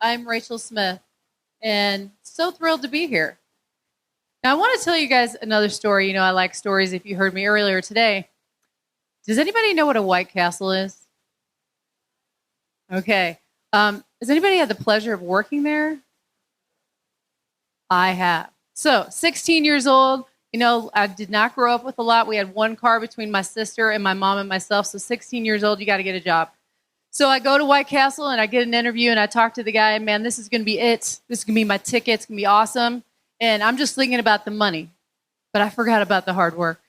I'm Rachel Smith, and so thrilled to be here. Now, I want to tell you guys another story. You know, I like stories if you heard me earlier today. Does anybody know what a White Castle is? Okay. Has anybody had the pleasure of working there? I have. So, 16 years old. You know, I did not grow up with a lot. We had one car between my sister and my mom and myself. So 16 years old, you got to get a job. So I go to White Castle and I get an interview and I talk to the guy, and man, this is going to be it. This is going to be my ticket. It's going to be awesome. And I'm just thinking about the money, but I forgot about the hard work.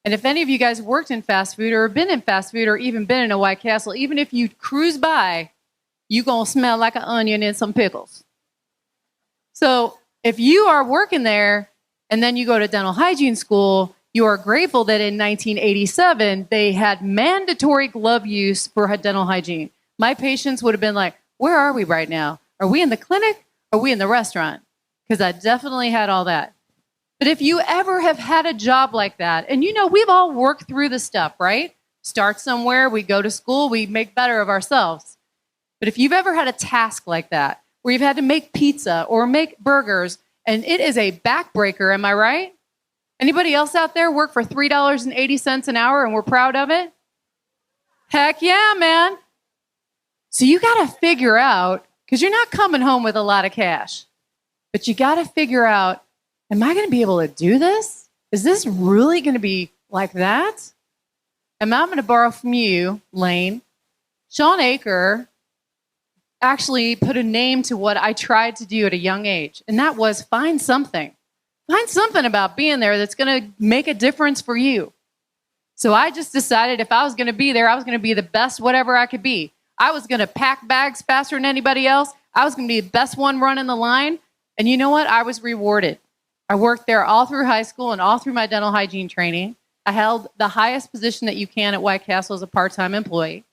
And if any of you guys worked in fast food or been in fast food or even been in a White Castle, even if you cruise by, you're going to smell like an onion and some pickles. So if you are working there and then you go to dental hygiene school, you are grateful that in 1987, they had mandatory glove use for dental hygiene. My patients would have been like, where are we right now? Are we in the clinic? Are we in the restaurant? Because I definitely had all that. But if you ever have had a job like that, and you know, we've all worked through the stuff, right? Start somewhere, we go to school, we make better of ourselves. But if you've ever had a task like that, where you've had to make pizza or make burgers, and it is a backbreaker, am I right? Anybody else out there work for $3.80 an hour and we're proud of it? Heck yeah, man. So you got to figure out, because you're not coming home with a lot of cash, but you got to figure out, am I going to be able to do this? Is this really going to be like that? And I'm going to borrow from you, Lane. Sean Aker actually put a name to what I tried to do at a young age, and that was find something. Find something about being there that's going to make a difference for you. So I just decided if I was going to be there, I was going to be the best whatever I could be. I was going to pack bags faster than anybody else. I was going to be the best one running the line. And you know what? I was rewarded. I worked there all through high school and all through my dental hygiene training. I held the highest position that you can at White Castle as a part-time employee.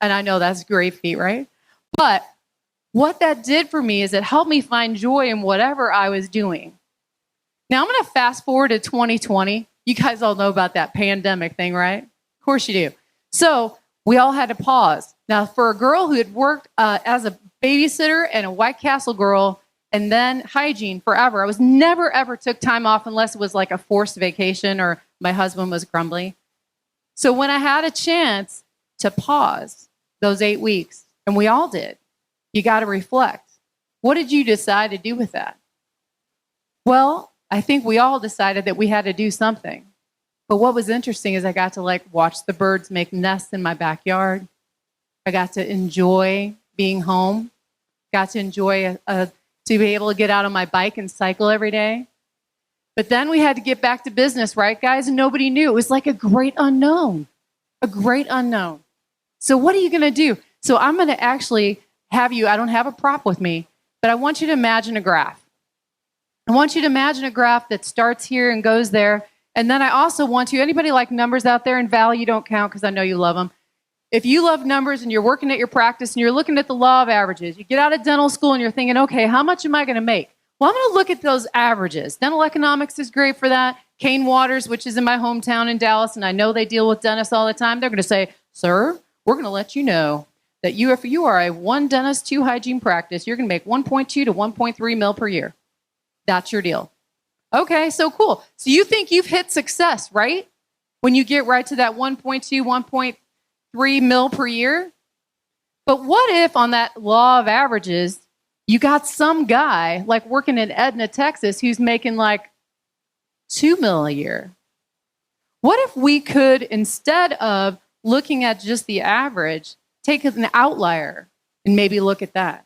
And I know that's a great feat, right? But what that did for me is it helped me find joy in whatever I was doing. Now, I'm going to fast forward to 2020. You guys all know about that pandemic thing, right? Of course you do. So we all had to pause. Now, for a girl who had worked as a babysitter and a White Castle girl and then hygiene forever, I was never, ever took time off unless it was like a forced vacation or my husband was grumbly. So when I had a chance to pause those 8 weeks, and we all did, you got to reflect. What did you decide to do with that? Well, I think we all decided that we had to do something. But what was interesting is I got to watch the birds make nests in my backyard. I got to enjoy being home. Got to enjoy to be able to get out on my bike and cycle every day. But then we had to get back to business, right, guys? And nobody knew. It was like a great unknown. A great unknown. So what are you going to do? So I'm going to actually have you, I don't have a prop with me, but I want you to imagine a graph. I want you to imagine a graph that starts here and goes there. And then I also want you, anybody like numbers out there? And Val, you don't count because I know you love them. If you love numbers and you're working at your practice and you're looking at the law of averages, you get out of dental school and you're thinking, okay, how much am I going to make? Well, I'm going to look at those averages. Dental economics is great for that. Kane Waters, which is in my hometown in Dallas, and I know they deal with dentists all the time, they're going to say, sir, we're going to let you know that if you are a one dentist, two hygiene practice, you're going to make 1.2 to 1.3 mil per year. That's your deal. Okay, so cool. So you think you've hit success, right? When you get right to that 1.2, 1.3 mil per year. But what if on that law of averages, you got some guy like working in Edna, Texas, who's making like 2 mil a year? What if we could, instead of looking at just the average, take an outlier and maybe look at that?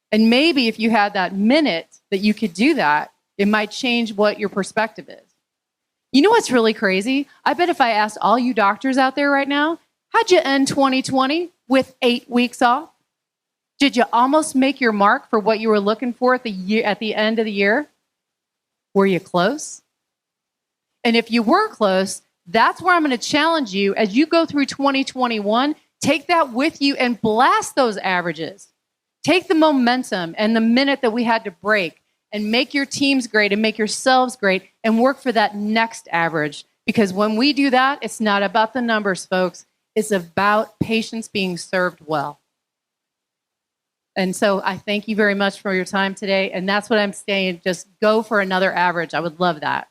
And maybe if you had that minute that you could do that, it might change what your perspective is. You know what's really crazy? I bet if I asked all you doctors out there right now, how'd you end 2020 with 8 weeks off? Did you almost make your mark for what you were looking for at the end of the year? Were you close? And if you were close, that's where I'm going to challenge you as you go through 2021. Take that with you and blast those averages. Take the momentum and the minute that we had to break and make your teams great and make yourselves great and work for that next average. Because when we do that, it's not about the numbers, folks. It's about patients being served well. And so I thank you very much for your time today. And that's what I'm saying. Just go for another average. I would love that.